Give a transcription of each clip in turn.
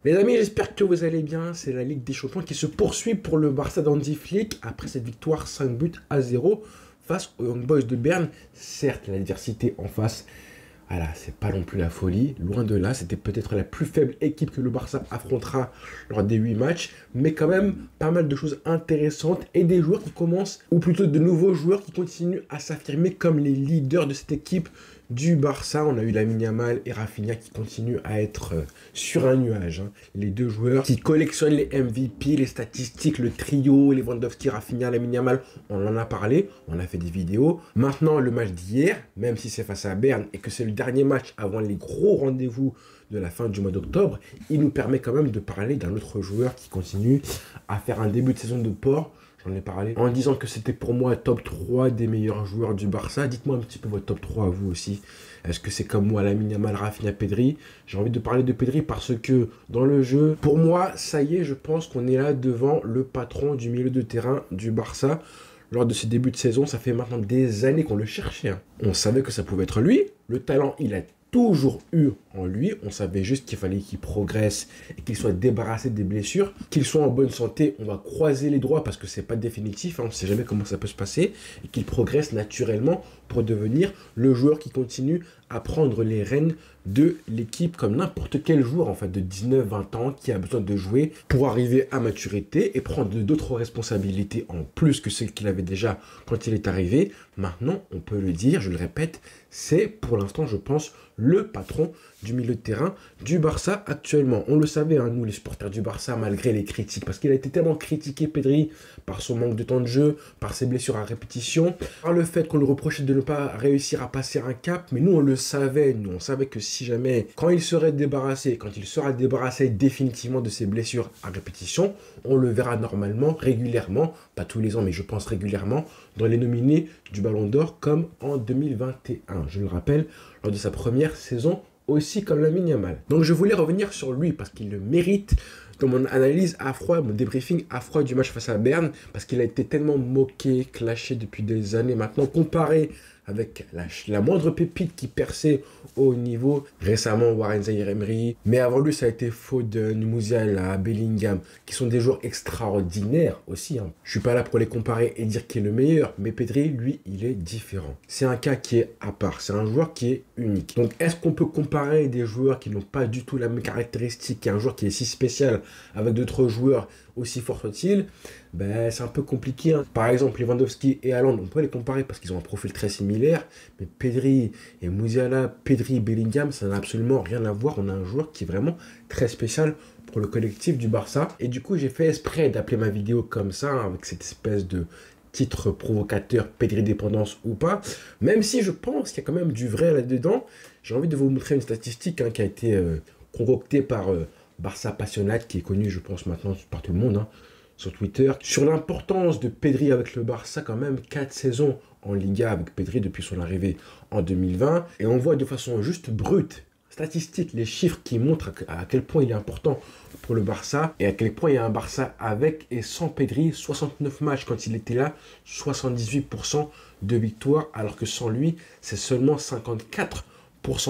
Les amis, j'espère que vous allez bien. C'est la Ligue des Champions qui se poursuit pour le Barça d'Hansi Flick après cette victoire 5 buts à 0 face aux Young Boys de Berne. Certes, l'adversité en face, voilà, c'est pas non plus la folie. Loin de là, c'était peut-être la plus faible équipe que le Barça affrontera lors des 8 matchs. Mais quand même, pas mal de choses intéressantes et des joueurs qui commencent, ou plutôt de nouveaux joueurs qui continuent à s'affirmer comme les leaders de cette équipe du Barça. On a eu Lamine Yamal et Rafinha qui continuent à être sur un nuage. Les deux joueurs qui collectionnent les MVP, les statistiques, le trio, Lewandowski, Rafinha, Lamine Yamal, on en a parlé, on a fait des vidéos. Maintenant, le match d'hier, même si c'est face à Berne et que c'est le dernier match avant les gros rendez-vous de la fin du mois d'octobre, il nous permet quand même de parler d'un autre joueur qui continue à faire un début de saison de port. J'en ai parlé en disant que c'était pour moi top 3 des meilleurs joueurs du Barça. Dites-moi un petit peu votre top 3 à vous aussi. Est-ce que c'est comme moi, Lamine Yamal, Rafinha, Pedri? J'ai envie de parler de Pedri parce que dans le jeu, pour moi, ça y est, je pense qu'on est là devant le patron du milieu de terrain du Barça. Lors de ses débuts de saison, ça fait maintenant des années qu'on le cherchait. On savait que ça pouvait être lui. Le talent, il a toujours eu en lui. On savait juste qu'il fallait qu'il progresse et qu'il soit débarrassé des blessures. Qu'il soit en bonne santé, on va croiser les doigts parce que c'est pas définitif. On ne sait jamais comment ça peut se passer. Et qu'il progresse naturellement pour devenir le joueur qui continue à prendre les rênes de l'équipe comme n'importe quel joueur en fait de 19-20 ans qui a besoin de jouer pour arriver à maturité et prendre d'autres responsabilités en plus que celles qu'il avait déjà quand il est arrivé. Maintenant, on peut le dire, je le répète, c'est pour l'instant, je pense, le patron du milieu de terrain du Barça actuellement. On le savait, hein, nous les supporters du Barça, malgré les critiques, parce qu'il a été tellement critiqué, Pedri, par son manque de temps de jeu, par ses blessures à répétition, par le fait qu'on lui reprochait de ne pas réussir à passer un cap, mais nous on le savait, on savait que si jamais, quand il sera débarrassé définitivement de ses blessures à répétition, on le verra normalement, régulièrement, pas tous les ans, mais je pense régulièrement, dans les nominés du Ballon d'Or, comme en 2021, je le rappelle, lors de sa première saison, aussi comme Lamine Yamal. Donc je voulais revenir sur lui parce qu'il le mérite dans mon analyse à froid, mon débriefing à froid du match face à Berne, parce qu'il a été tellement moqué, clashé depuis des années maintenant, comparé avec la moindre pépite qui perçait au niveau. Récemment, Warren Zaïre-Emery, mais avant lui, ça a été Foden, Musiala, Bellingham, qui sont des joueurs extraordinaires aussi. Je suis pas là pour les comparer et dire qui est le meilleur, mais Pedri, lui, il est différent. C'est un cas qui est à part, c'est un joueur qui est unique. Donc, est-ce qu'on peut comparer des joueurs qui n'ont pas du tout la même caractéristique, et un joueur qui est si spécial avec d'autres joueurs aussi forts soient-ils? Ben, c'est un peu compliqué. Par exemple, Lewandowski et Haaland, on peut les comparer parce qu'ils ont un profil très similaire. Mais Pedri et Musiala, Pedri et Bellingham, ça n'a absolument rien à voir. On a un joueur qui est vraiment très spécial pour le collectif du Barça. Et du coup, j'ai fait exprès d'appeler ma vidéo comme ça, avec cette espèce de titre provocateur, Pedri dépendance ou pas. Même si je pense qu'il y a quand même du vrai là-dedans. J'ai envie de vous montrer une statistique qui a été concoctée par Barça Passionnate, qui est connu, je pense, maintenant par tout le monde, sur Twitter, sur l'importance de Pedri avec le Barça, quand même 4 saisons en Liga avec Pedri depuis son arrivée en 2020. Et on voit de façon juste brute, statistique, les chiffres qui montrent à quel point il est important pour le Barça et à quel point il y a un Barça avec et sans Pedri. 69 matchs quand il était là, 78% de victoires, alors que sans lui, c'est seulement 54%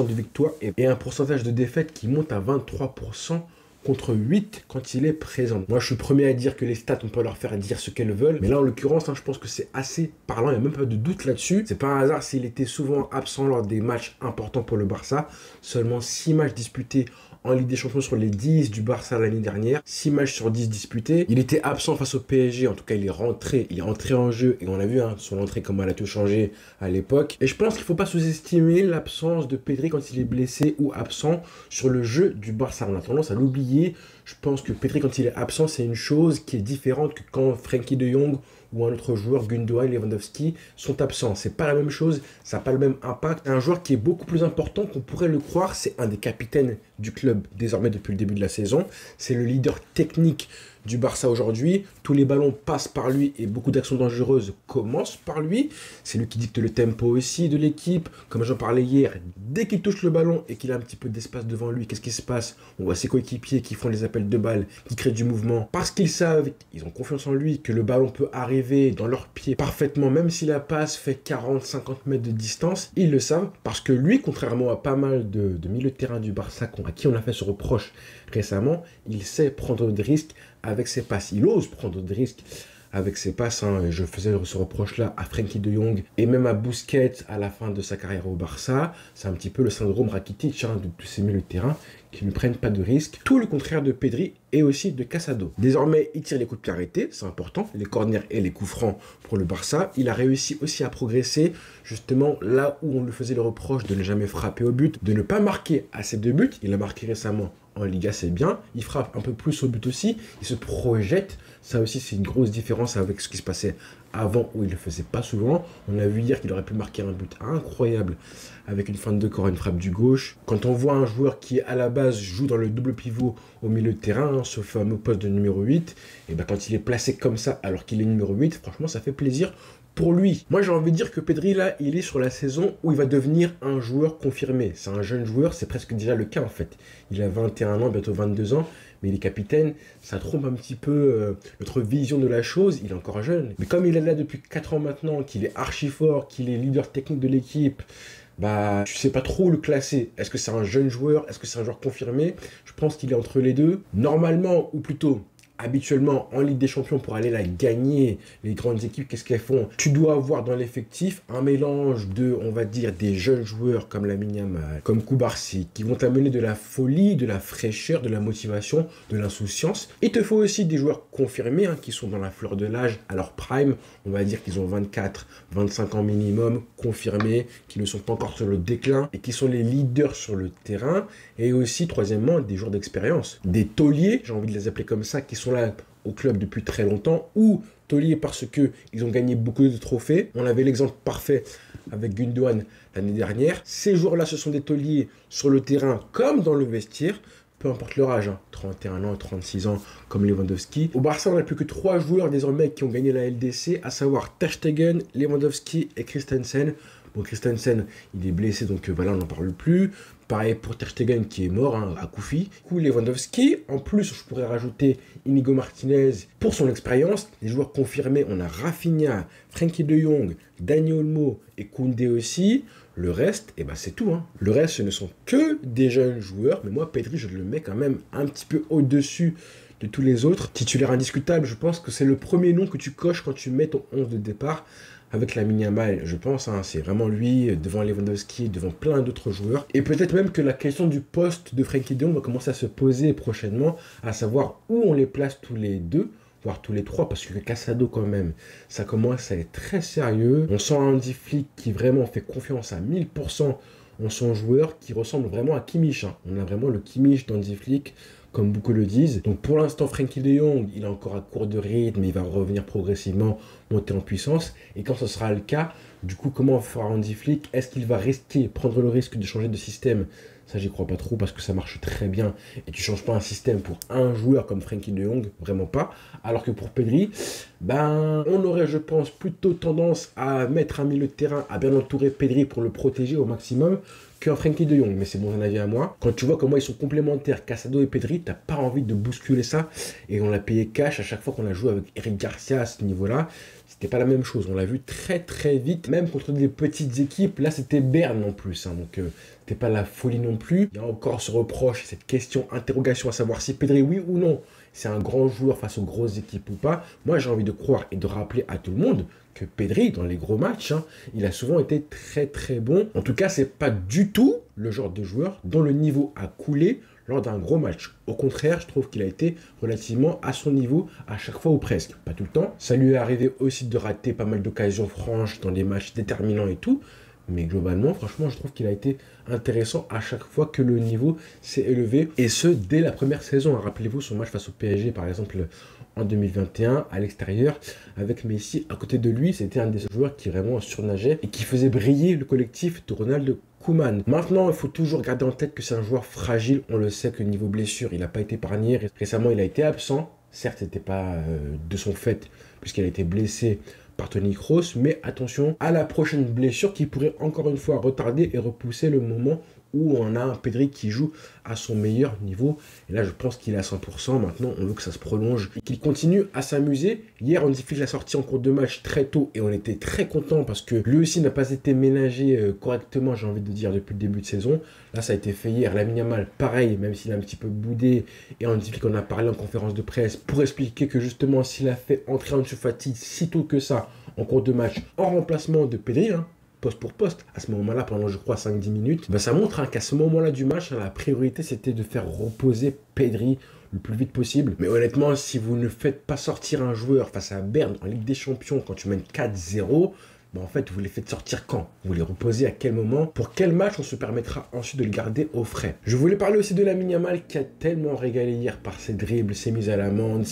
de victoires et un pourcentage de défaites qui monte à 23%. Contre 8 quand il est présent. Moi, je suis le premier à dire que les stats, on peut leur faire dire ce qu'elles veulent. Mais là, en l'occurrence, je pense que c'est assez parlant. Il n'y a même pas de doute là-dessus. C'est pas un hasard s'il était souvent absent lors des matchs importants pour le Barça. Seulement 6 matchs disputés en Ligue des Champions sur les 10 du Barça l'année dernière. 6 matchs sur 10 disputés. Il était absent face au PSG. En tout cas, il est rentré en jeu. Et on a vu son entrée, comment elle a tout changé à l'époque. Et je pense qu'il ne faut pas sous-estimer l'absence de Pedri quand il est blessé ou absent sur le jeu du Barça. On a tendance à l'oublier. Je pense que Pedri, quand il est absent, c'est une chose qui est différente que quand Frenkie de Jong ou un autre joueur, Gundogan, Lewandowski, sont absents. C'est pas la même chose, ça n'a pas le même impact. Un joueur qui est beaucoup plus important qu'on pourrait le croire, c'est un des capitaines du club désormais depuis le début de la saison. C'est le leader technique du Barça aujourd'hui. Tous les ballons passent par lui et beaucoup d'actions dangereuses commencent par lui. C'est lui qui dicte le tempo aussi de l'équipe. Comme j'en parlais hier, dès qu'il touche le ballon et qu'il a un petit peu d'espace devant lui, qu'est-ce qui se passe? On voit ses coéquipiers qui font les appels de balles, qui créent du mouvement. Parce qu'ils savent, ils ont confiance en lui, que le ballon peut arriver dans leurs pieds parfaitement, même si la passe fait 40-50 mètres de distance. Ils le savent parce que lui, contrairement à pas mal de milieux de terrain du Barça à qui on a fait ce reproche récemment, il sait prendre des risques avec ses passes. Il ose prendre des risques avec ses passes. Je faisais ce reproche-là à Frenkie de Jong et même à Busquets à la fin de sa carrière au Barça. C'est un petit peu le syndrome Rakitic de tous ces milieux de terrain qui ne prennent pas de risques. Tout le contraire de Pedri et aussi de Casado. Désormais, il tire les coups de pied arrêtés, c'est important, les corners et les coups francs pour le Barça. Il a réussi aussi à progresser justement là où on lui faisait le reproche de ne jamais frapper au but, de ne pas marquer assez de buts. Il a marqué récemment en Liga, c'est bien. Il frappe un peu plus au but aussi. Il se projette. Ça aussi, c'est une grosse différence avec ce qui se passait avant où il ne le faisait pas souvent. On a vu hier qu'il aurait pu marquer un but incroyable avec une feinte de corps, une frappe du gauche. Quand on voit un joueur qui, à la base, joue dans le double pivot au milieu de terrain, ce fameux poste de numéro 8, et ben quand il est placé comme ça alors qu'il est numéro 8, franchement, ça fait plaisir pour lui. Moi, j'ai envie de dire que Pedri, là, il est sur la saison où il va devenir un joueur confirmé. C'est un jeune joueur, c'est presque déjà le cas, en fait. Il a 21 ans, bientôt 22 ans, mais il est capitaine. Ça trompe un petit peu notre vision de la chose. Il est encore jeune. Mais comme il est là depuis 4 ans maintenant, qu'il est archi fort, qu'il est leader technique de l'équipe, bah, tu sais pas trop le classer. Est-ce que c'est un jeune joueur? Est-ce que c'est un joueur confirmé? Je pense qu'il est entre les deux. Normalement, ou plutôt habituellement en Ligue des Champions pour aller la gagner, les grandes équipes, qu'est-ce qu'elles font? Tu dois avoir dans l'effectif un mélange de, on va dire, des jeunes joueurs comme Lamine Yamal, comme Koubarsi, qui vont t'amener de la folie, de la fraîcheur, de la motivation, de l'insouciance. Il te faut aussi des joueurs confirmés, qui sont dans la fleur de l'âge, à leur prime, on va dire qu'ils ont 24, 25 ans minimum, confirmés, qui ne sont pas encore sur le déclin et qui sont les leaders sur le terrain. Et aussi, troisièmement, des joueurs d'expérience, des tauliers, j'ai envie de les appeler comme ça, qui sont là au club depuis très longtemps, ou tauliers parce qu'ils ont gagné beaucoup de trophées. On avait l'exemple parfait avec Gundogan l'année dernière. Ces joueurs-là, ce sont des tauliers sur le terrain comme dans le vestiaire, peu importe leur âge, 31 ans, 36 ans, comme Lewandowski. Au Barça, on n'a plus que 3 joueurs désormais qui ont gagné la LDC, à savoir Ter Stegen, Lewandowski et Christensen. Bon, Christensen, il est blessé, donc voilà, on n'en parle plus. Pareil pour Ter Stegen qui est mort à Koufi. Du coup, Lewandowski, en plus, je pourrais rajouter Inigo Martinez pour son expérience. Les joueurs confirmés, on a Rafinha, Frenkie de Jong, Dani Olmo et Koundé aussi. Le reste, c'est tout. Le reste, ce ne sont que des jeunes joueurs. Mais moi, Pedri, je le mets quand même un petit peu au-dessus de tous les autres. Titulaire indiscutable, je pense que c'est le premier nom que tu coches quand tu mets ton 11 de départ. Avec Lamine Yamal, je pense, c'est vraiment lui, devant Lewandowski, devant plein d'autres joueurs. Et peut-être même que la question du poste de Frenkie de Jong va commencer à se poser prochainement, à savoir où on les place tous les deux, voire tous les trois, parce que Casado quand même, ça commence à être très sérieux. On sent un Hansi Flick qui vraiment fait confiance à 1000% en son joueur, qui ressemble vraiment à Kimmich. On a vraiment le Kimmich d'Hansi Flick, comme beaucoup le disent. Donc pour l'instant, Frenkie de Jong, il est encore à court de rythme, il va revenir progressivement, monter en puissance. Et quand ce sera le cas, du coup, comment fera Hansi Flick? Est-ce qu'il va rester, prendre le risque de changer de système? Ça, j'y crois pas trop parce que ça marche très bien. Et tu changes pas un système pour un joueur comme Frenkie de Jong, vraiment pas. Alors que pour Pedri, on aurait, je pense, plutôt tendance à mettre un milieu de terrain, à bien entourer Pedri pour le protéger au maximum, qu'un Frenkie de Jong, mais c'est mon avis à moi. Quand tu vois comment ils sont complémentaires, Casado et Pedri, t'as pas envie de bousculer ça. Et on l'a payé cash à chaque fois qu'on a joué avec Eric Garcia à ce niveau-là. C'était pas la même chose. On l'a vu très très vite, même contre des petites équipes. Là, c'était Berne en plus, donc c'était pas la folie non plus. Il y a encore ce reproche, cette question, interrogation à savoir si Pedri, oui ou non, c'est un grand joueur face aux grosses équipes ou pas. Moi, j'ai envie de croire et de rappeler à tout le monde que Pedri, dans les gros matchs, il a souvent été très très bon. En tout cas, c'est pas du tout le genre de joueur dont le niveau a coulé lors d'un gros match. Au contraire, je trouve qu'il a été relativement à son niveau à chaque fois ou presque. Pas tout le temps. Ça lui est arrivé aussi de rater pas mal d'occasions franches dans des matchs déterminants et tout. Mais globalement, franchement, je trouve qu'il a été intéressant à chaque fois que le niveau s'est élevé. Et ce, dès la première saison. Rappelez-vous son match face au PSG, par exemple, en 2021, à l'extérieur, avec Messi à côté de lui. C'était un des joueurs qui vraiment surnageait et qui faisait briller le collectif de Ronald Koeman. Maintenant, il faut toujours garder en tête que c'est un joueur fragile. On le sait que niveau blessure, il n'a pas été épargné. Récemment, il a été absent. Certes, c'était pas de son fait, puisqu'elle a été blessée par Toni Kroos, mais attention à la prochaine blessure qui pourrait encore une fois retarder et repousser le moment où on a un Pedri qui joue à son meilleur niveau. Et là, je pense qu'il est à 100%. Maintenant, on veut que ça se prolonge et qu'il continue à s'amuser. Hier, Hansi Flick l'a sorti en cours de match très tôt et on était très contents parce que lui aussi n'a pas été ménagé correctement, j'ai envie de dire, depuis le début de saison. Là, ça a été fait hier. Lamine Yamal, pareil, même s'il a un petit peu boudé. Et Hansi Flick en a parlé en conférence de presse pour expliquer que justement, s'il a fait entrer Ansu Fati si tôt que ça en cours de match en remplacement de Pedri, poste pour poste, à ce moment-là, pendant je crois 5-10 minutes, ça montre qu'à ce moment-là du match, la priorité c'était de faire reposer Pedri le plus vite possible. Mais honnêtement, si vous ne faites pas sortir un joueur face à Berne en Ligue des Champions quand tu mènes 4-0, en fait, vous les faites sortir quand? Vous les reposez à quel moment? Pour quel match on se permettra ensuite de le garder au frais? Je voulais parler aussi de Lamine Yamal qui a tellement régalé hier par ses dribbles, ses mises à l'amende,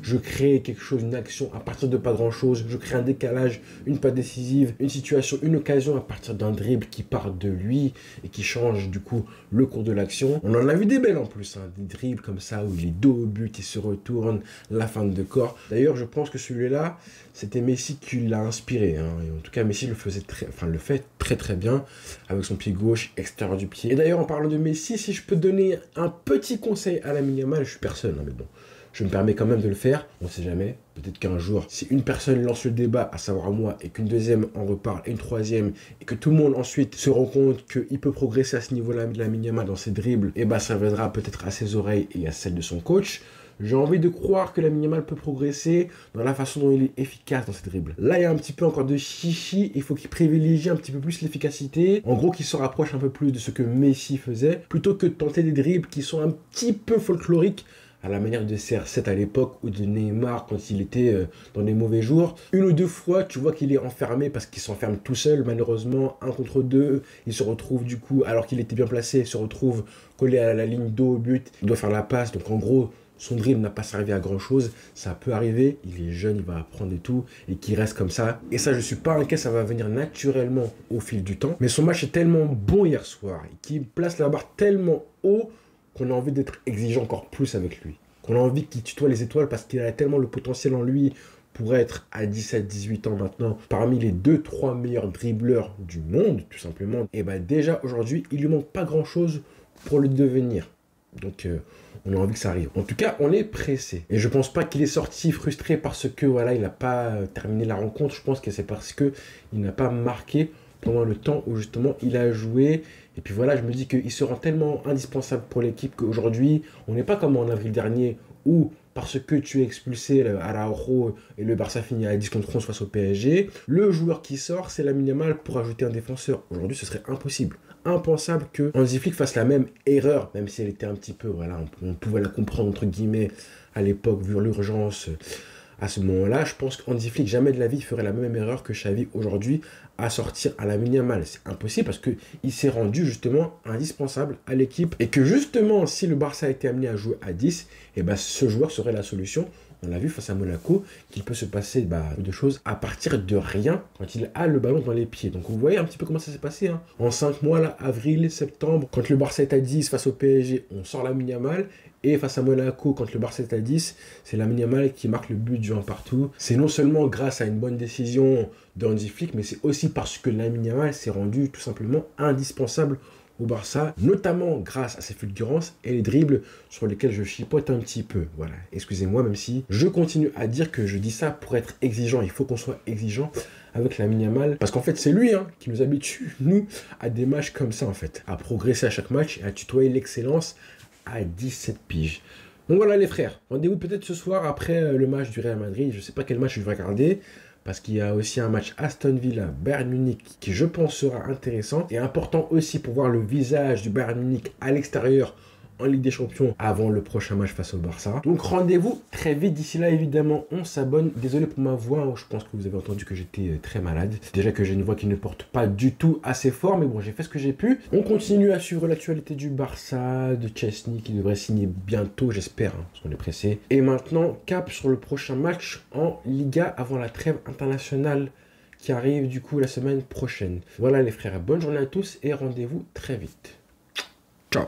je crée quelque chose, une action à partir de pas grand chose, je crée un décalage, une passe décisive, une situation, une occasion à partir d'un dribble qui part de lui et qui change du coup le cours de l'action. On en a vu des belles en plus, des dribbles comme ça où il est dos au but, il se retourne, la feinte de corps. D'ailleurs, je pense que celui-là, c'était Messi qui l'a inspiré. Et en tout cas, Messi le fait très très bien avec son pied gauche extérieur du pied. Et d'ailleurs, en parlant de Messi, si je peux donner un petit conseil à Lamine Yamal, je suis personne, mais bon, je me permets quand même de le faire. On ne sait jamais. Peut-être qu'un jour, si une personne lance le débat, à savoir moi, et qu'une deuxième en reparle, et une troisième, et que tout le monde ensuite se rend compte qu'il peut progresser à ce niveau-là de Lamine Yamal dans ses dribbles, et ça viendra peut-être à ses oreilles et à celles de son coach. J'ai envie de croire que Lamine Yamal peut progresser dans la façon dont il est efficace dans ses dribbles. Là, il y a un petit peu encore de chichi. Il faut qu'il privilégie un petit peu plus l'efficacité. En gros, qu'il se rapproche un peu plus de ce que Messi faisait, plutôt que de tenter des dribbles qui sont un petit peu folkloriques, à la manière de CR7 à l'époque ou de Neymar quand il était dans des mauvais jours. Une ou deux fois, tu vois qu'il est enfermé parce qu'il s'enferme tout seul, malheureusement, 1 contre 2. Il se retrouve du coup, alors qu'il était bien placé, il se retrouve collé à la ligne dos au but. Il doit faire la passe, donc en gros, son dribble n'a pas servi à grand chose, ça peut arriver, il est jeune, il va apprendre et tout, et qu'il reste comme ça. Et ça, je suis pas inquiet, ça va venir naturellement au fil du temps. Mais son match est tellement bon hier soir, et qu'il place la barre tellement haut, qu'on a envie d'être exigeant encore plus avec lui. Qu'on a envie qu'il tutoie les étoiles parce qu'il a tellement le potentiel en lui pour être à 17-18 ans maintenant parmi les 2-3 meilleurs dribbleurs du monde, tout simplement. Et déjà aujourd'hui, il lui manque pas grand chose pour le devenir. Donc on a envie que ça arrive. En tout cas, on est pressé. Et je pense pas qu'il est sorti frustré parce que voilà, il n'a pas terminé la rencontre. Je pense que c'est parce que il n'a pas marqué pendant le temps où justement il a joué. Et puis voilà, je me dis qu'il se rend tellement indispensable pour l'équipe qu'aujourd'hui, on n'est pas comme en avril dernier où parce que tu es expulsé à Araujo et le Barça finit à 10 contre 11 face au PSG, le joueur qui sort, c'est Lamine Yamal pour ajouter un défenseur. Aujourd'hui, ce serait impossible. Impensable que Hansi Flick fasse la même erreur, même si elle était un petit peu, voilà, on pouvait la comprendre entre guillemets à l'époque, vu l'urgence. À ce moment-là, je pense qu'Hansi Flick, jamais de la vie, ferait la même erreur que Xavi aujourd'hui à sortir à Lamine Yamal. C'est impossible parce qu'il s'est rendu justement indispensable à l'équipe et que justement, si le Barça a été amené à jouer à 10, ce joueur serait la solution. On l'a vu face à Monaco, qu'il peut se passer de choses à partir de rien quand il a le ballon dans les pieds. Donc vous voyez un petit peu comment ça s'est passé. En 5 mois, là, avril, septembre, quand le Barça est à 10 face au PSG, on sort Lamine Yamal. Et face à Monaco, quand le Barça est à 10, c'est Lamine Yamal qui marque le but du 1 partout. C'est non seulement grâce à une bonne décision de Hansi Flick, mais c'est aussi parce que Lamine Yamal s'est rendu tout simplement indispensable au Barça, notamment grâce à ses fulgurances et les dribbles sur lesquels je chipote un petit peu. Voilà, excusez-moi, même si je continue à dire que je dis ça pour être exigeant. Il faut qu'on soit exigeant avec Lamine Yamal, parce qu'en fait, c'est lui qui nous habitue, nous, à des matchs comme ça, en fait, à progresser à chaque match et à tutoyer l'excellence à 17 piges. Donc voilà les frères, rendez-vous peut-être ce soir après le match du Real Madrid. Je ne sais pas quel match je vais regarder, parce qu'il y a aussi un match Aston Villa-Bayern Munich qui je pense sera intéressant et important aussi pour voir le visage du Bayern Munich à l'extérieur en Ligue des Champions avant le prochain match face au Barça. Donc rendez-vous très vite. D'ici là, évidemment, on s'abonne. Désolé pour ma voix, je pense que vous avez entendu que j'étais très malade. Déjà que j'ai une voix qui ne porte pas du tout assez fort, mais bon, j'ai fait ce que j'ai pu. On continue à suivre l'actualité du Barça, de Chesney qui devrait signer bientôt, j'espère, parce qu'on est pressé. Et maintenant, cap sur le prochain match en Liga avant la trêve internationale qui arrive du coup la semaine prochaine. Voilà les frères, bonne journée à tous et rendez-vous très vite. Ciao.